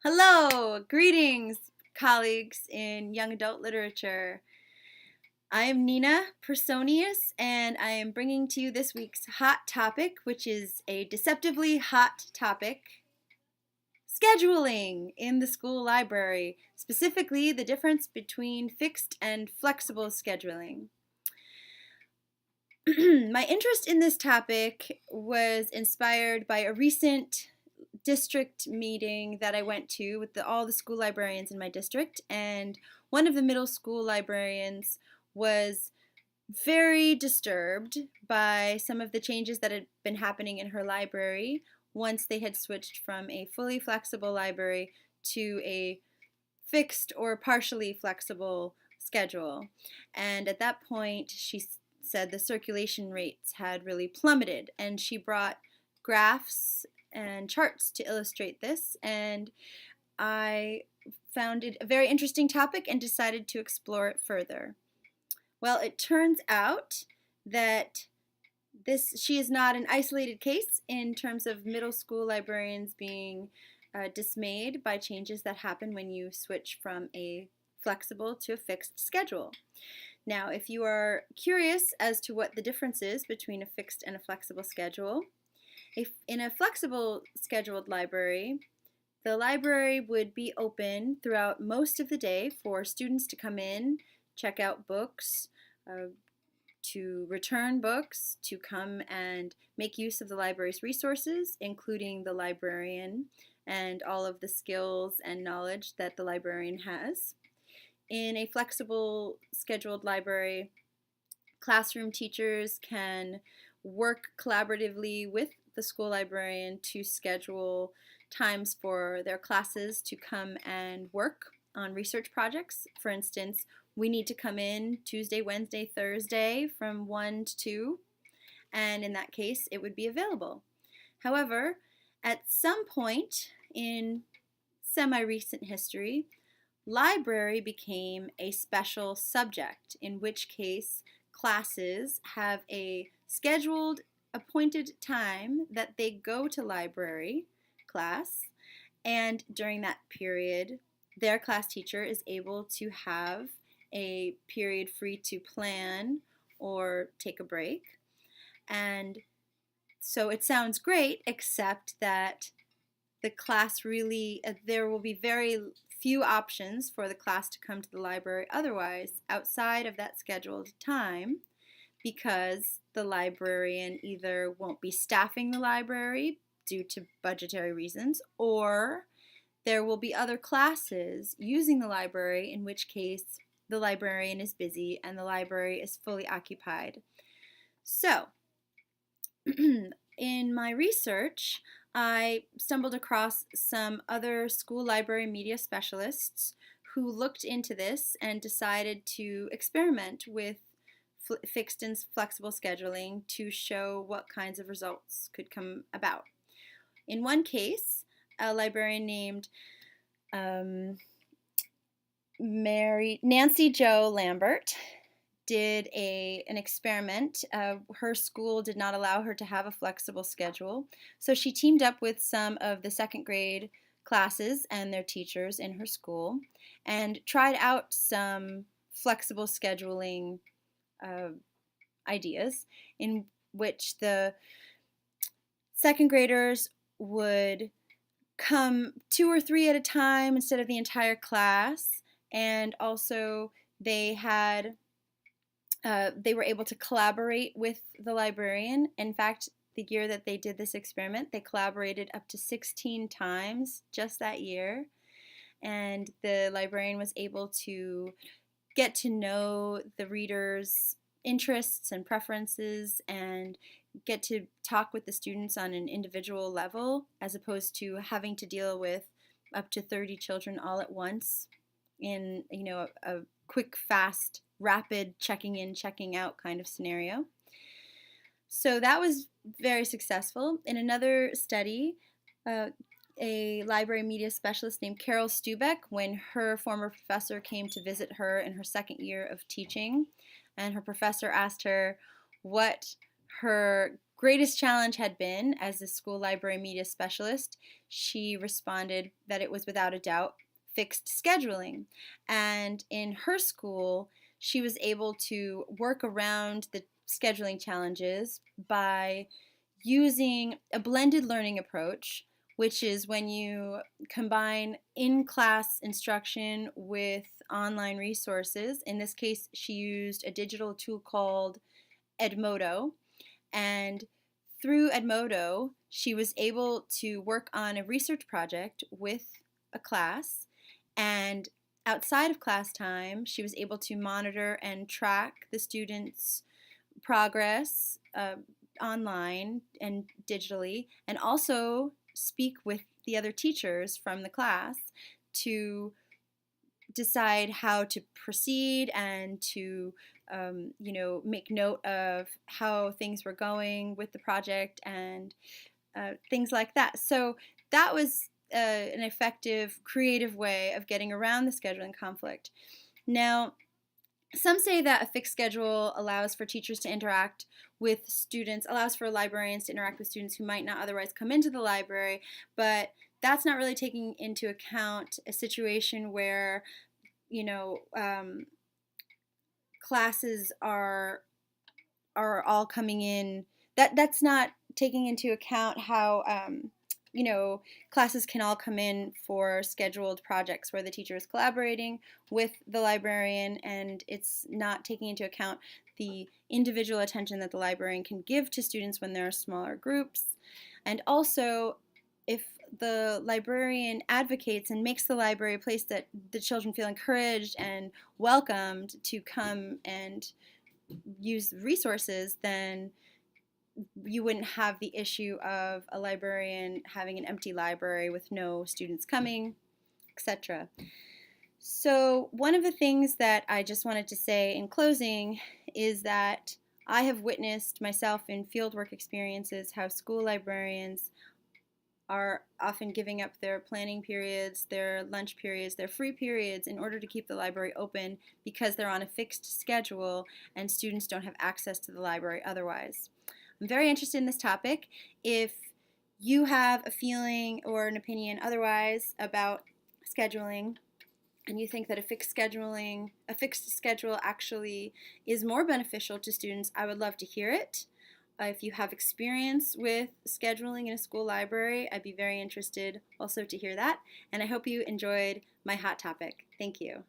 Hello, greetings, colleagues in young adult literature. I am Nina Personius, and I am bringing to you this week's hot topic, which is a deceptively hot topic: scheduling in the school library, specifically the difference between fixed and flexible scheduling. My interest in this topic was inspired by a recent district meeting that I went to with all the school librarians in my district, and one of the middle school librarians was very disturbed by some of the changes that had been happening in her library once they had switched from a fully flexible library to a fixed or partially flexible schedule. And at that point, she said the circulation rates had really plummeted, and she brought graphs and charts to illustrate this, and I found it a very interesting topic and decided to explore it further. Well, it turns out that she is not an isolated case in terms of middle school librarians being dismayed by changes that happen when you switch from a flexible to a fixed schedule. Now, if you are curious as to what the difference is between a fixed and a flexible schedule, in a flexible scheduled library, the library would be open throughout most of the day for students to come in, check out books, to return books, to come and make use of the library's resources, including the librarian and all of the skills and knowledge that the librarian has. In a flexible scheduled library, classroom teachers can work collaboratively with the school librarian to schedule times for their classes to come and work on research projects. For instance, we need to come in Tuesday, Wednesday, Thursday from 1 to 2, and in that case, it would be available. However, at some point in semi-recent history, library became a special subject, in which case classes have a scheduled appointed time that they go to library class, and during that period their class teacher is able to have a period free to plan or take a break. And so it sounds great, except that the class really, there will be very few options for the class to come to the library otherwise outside of that scheduled time, because the librarian either won't be staffing the library due to budgetary reasons, or there will be other classes using the library, in which case the librarian is busy and the library is fully occupied. So, in my research, I stumbled across some other school library media specialists who looked into this and decided to experiment with fixed and flexible scheduling to show what kinds of results could come about. In one case, a librarian named Nancy Jo Lambert did an experiment. Her school did not allow her to have a flexible schedule, so she teamed up with some of the second grade classes and their teachers in her school and tried out some flexible scheduling ideas, in which the second graders would come 2 or 3 at a time instead of the entire class, and also they were able to collaborate with the librarian. In fact, the year that they did this experiment, they collaborated up to 16 times just that year, and the librarian was able to get to know the readers' interests and preferences and get to talk with the students on an individual level, as opposed to having to deal with up to 30 children all at once in a quick, fast, rapid checking in, checking out kind of scenario. So that was very successful. In another study, a library media specialist named Carol Stubeck, when her former professor came to visit her in her second year of teaching, and her professor asked her what her greatest challenge had been, as a school library media specialist, she responded that it was without a doubt fixed scheduling. And in her school, she was able to work around the scheduling challenges by using a blended learning approach, which is when you combine in class instruction with online resources. In this case, she used a digital tool called Edmodo. And through Edmodo, she was able to work on a research project with a class. And outside of class time, she was able to monitor and track the students' progress online and digitally, and also speak with the other teachers from the class to decide how to proceed and to make note of how things were going with the project and things like that. So that was an effective, creative way of getting around the scheduling conflict. Now, some say that a fixed schedule allows for teachers to interact with students, allows for librarians to interact with students who might not otherwise come into the library, but that's not really taking into account a situation where, you know, classes are all coming in. That's not taking into account how classes can all come in for scheduled projects where the teacher is collaborating with the librarian, and it's not taking into account the individual attention that the librarian can give to students when there are smaller groups. And also, if the librarian advocates and makes the library a place that the children feel encouraged and welcomed to come and use resources, then you wouldn't have the issue of a librarian having an empty library with no students coming, etc. So one of the things that I just wanted to say in closing is that I have witnessed myself in fieldwork experiences how school librarians are often giving up their planning periods, their lunch periods, their free periods in order to keep the library open because they're on a fixed schedule and students don't have access to the library otherwise. I'm very interested in this topic. If you have a feeling or an opinion otherwise about scheduling, and you think that a fixed schedule actually is more beneficial to students, I would love to hear it. If you have experience with scheduling in a school library, I'd be very interested also to hear that. And I hope you enjoyed my hot topic. Thank you.